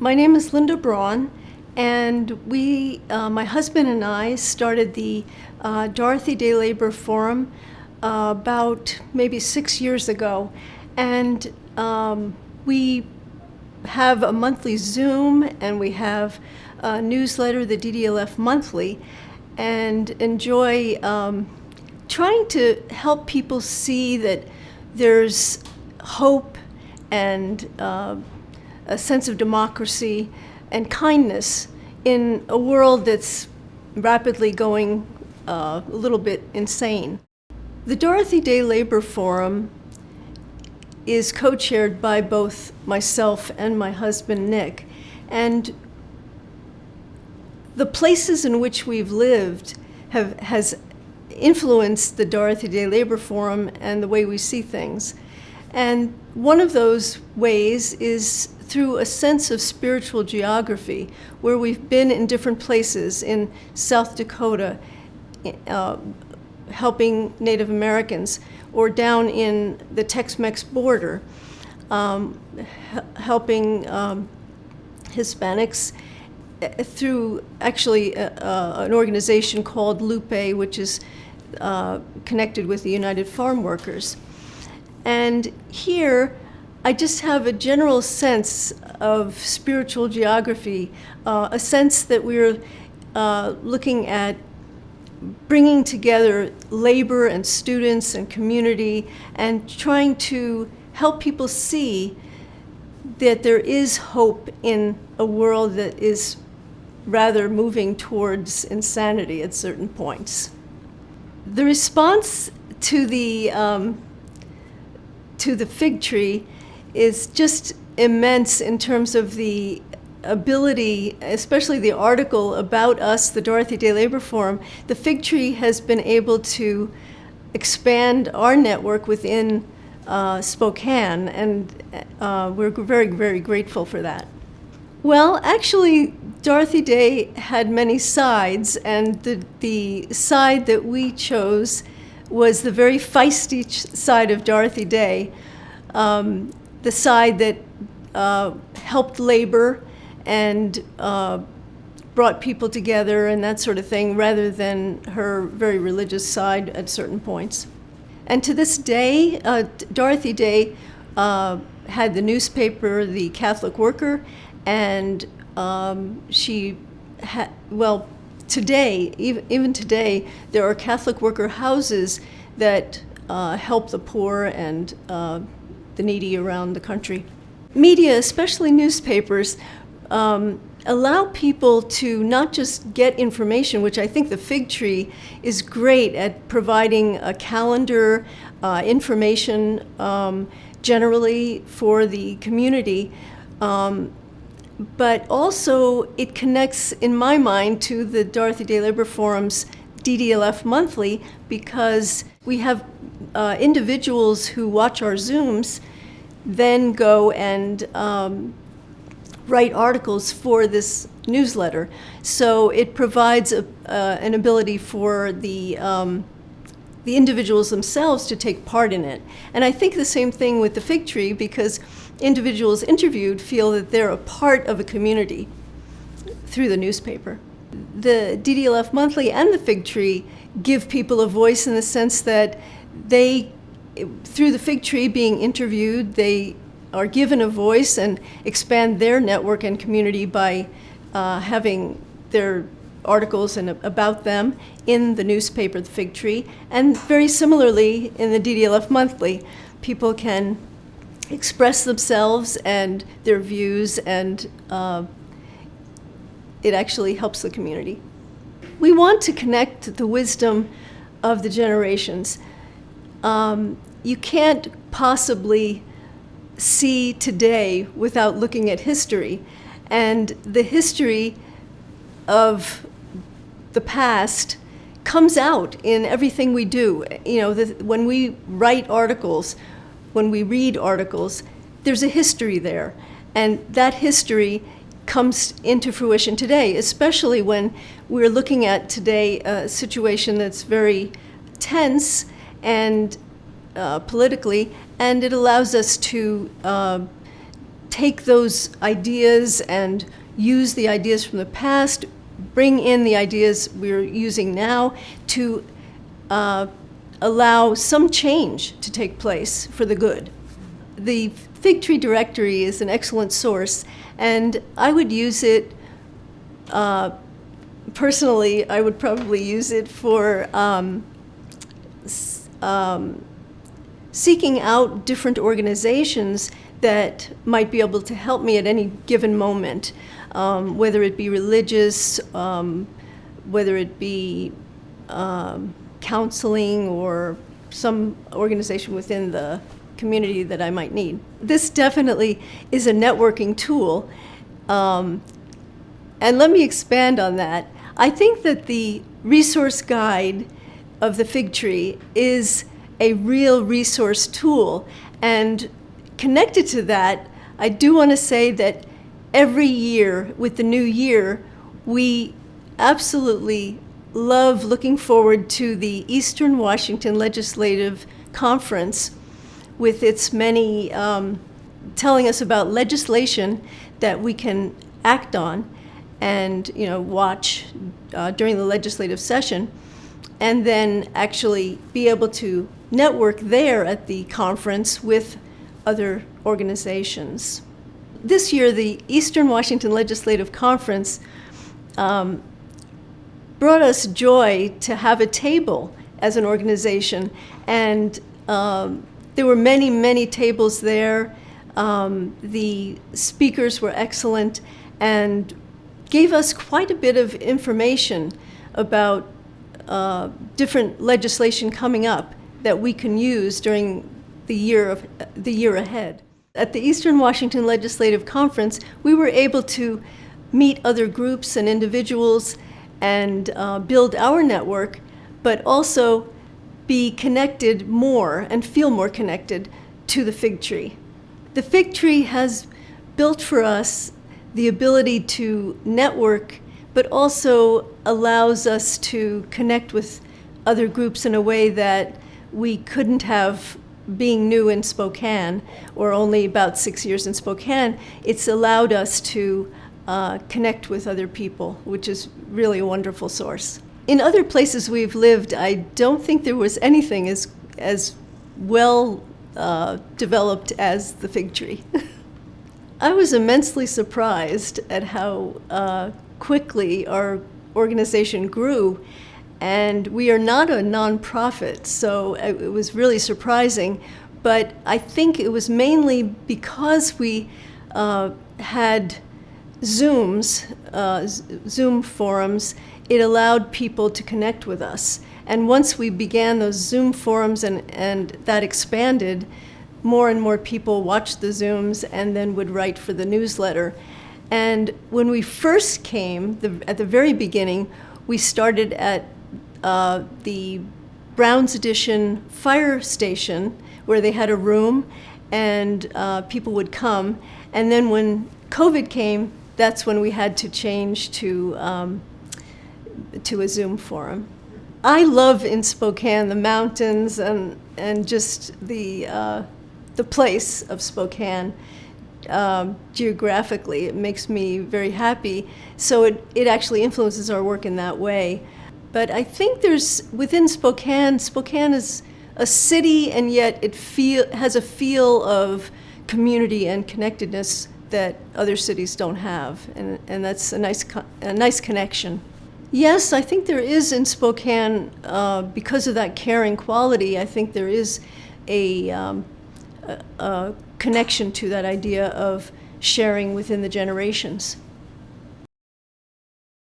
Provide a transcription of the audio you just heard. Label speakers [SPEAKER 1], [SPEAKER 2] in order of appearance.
[SPEAKER 1] My name is Linda Braune, and my husband and I, started the Dorothy Day Labor Forum about maybe 6 years ago. And we have a monthly Zoom, and we have a newsletter, the DDLF Monthly, and enjoy trying to help people see that there's hope and a sense of democracy and kindness in a world that's rapidly going a little bit insane. The Dorothy Day Labor Forum is co-chaired by both myself and my husband, Nick. And the places in which we've lived has influenced the Dorothy Day Labor Forum and the way we see things. And one of those ways is through a sense of spiritual geography, where we've been in different places in South Dakota, helping Native Americans, or down in the Tex-Mex border, helping Hispanics through actually an organization called Lupe, which is connected with the United Farm Workers. And here, I just have a general sense of spiritual geography, a sense that we're looking at bringing together labor and students and community and trying to help people see that there is hope in a world that is rather moving towards insanity at certain points. The response to the fig tree is just immense in terms of the ability, especially the article about us, the Dorothy Day Labor Forum. The fig tree has been able to expand our network within Spokane, and we're very, very grateful for that. Well, actually, Dorothy Day had many sides, and the side that we chose was the very feisty side of Dorothy Day, the side that helped labor and brought people together and that sort of thing, rather than her very religious side at certain points. And to this day, Dorothy Day had the newspaper, The Catholic Worker, and today, even today, there are Catholic worker houses that help the poor and the needy around the country. Media, especially newspapers, allow people to not just get information, which I think the fig tree is great at providing a calendar, information generally for the community, but also it connects, in my mind, to the Dorothy Day Labor Forum's DDLF Monthly, because we have individuals who watch our Zooms then go and write articles for this newsletter. So it provides an ability for the individuals themselves to take part in it. And I think the same thing with the fig tree, because individuals interviewed feel that they're a part of a community through the newspaper. The DDLF Monthly and the fig tree give people a voice in the sense that through the fig tree being interviewed, they are given a voice and expand their network and community by having their articles and about them in the newspaper, the fig tree. And very similarly, in the DDLF Monthly, people can express themselves and their views, and it actually helps the community. We want to connect the wisdom of the generations. You can't possibly see today without looking at history. And the history of the past comes out in everything we do. When we write articles, when we read articles, there's a history there. And that history comes into fruition today, especially when we're looking at today a situation that's very tense and politically, and it allows us to take those ideas and use the ideas from the past, bring in the ideas we're using now to allow some change to take place for the good. The Fig Tree Directory is an excellent source, and I would use it, personally, I would probably use it for seeking out different organizations that might be able to help me at any given moment, whether it be religious, whether it be counseling, or some organization within the community that I might need. This definitely is a networking tool, and let me expand on that. I think that the resource guide of the Fig Tree is a real resource tool, and connected to that, I do want to say that every year with the new year, we absolutely love looking forward to the Eastern Washington Legislative Conference, with its many telling us about legislation that we can act on and watch during the legislative session, and then actually be able to network there at the conference with other organizations. This year, the Eastern Washington Legislative Conference brought us joy to have a table as an organization, and there were many, many tables there. The speakers were excellent and gave us quite a bit of information about different legislation coming up that we can use during the year ahead. At the Eastern Washington Legislative Conference, we were able to meet other groups and individuals and build our network, but also be connected more and feel more connected to the Fig Tree. The Fig Tree has built for us the ability to network, but also allows us to connect with other groups in a way that we couldn't have being new in Spokane, or only about 6 years in Spokane. It's allowed us to connect with other people, which is really a wonderful source. In other places we've lived, I don't think there was anything as well developed as the Fig Tree. I was immensely surprised at how quickly our organization grew, and we are not a nonprofit, so it was really surprising. But I think it was mainly because we had Zoom forums. It allowed people to connect with us. And once we began those Zoom forums and that expanded, more and more people watched the Zooms and then would write for the newsletter. And when we first came, at the very beginning, we started at the Braune's Edition fire station, where they had a room and people would come. And then when COVID came, that's when we had to change to a Zoom forum. I love in Spokane the mountains and just the place of Spokane. Geographically, it makes me very happy. So it actually influences our work in that way. But I think there's, within Spokane is a city, and yet it has a feel of community and connectedness that other cities don't have, and that's a nice connection. Yes, I think there is in Spokane, because of that caring quality, I think there is a connection to that idea of sharing within the generations.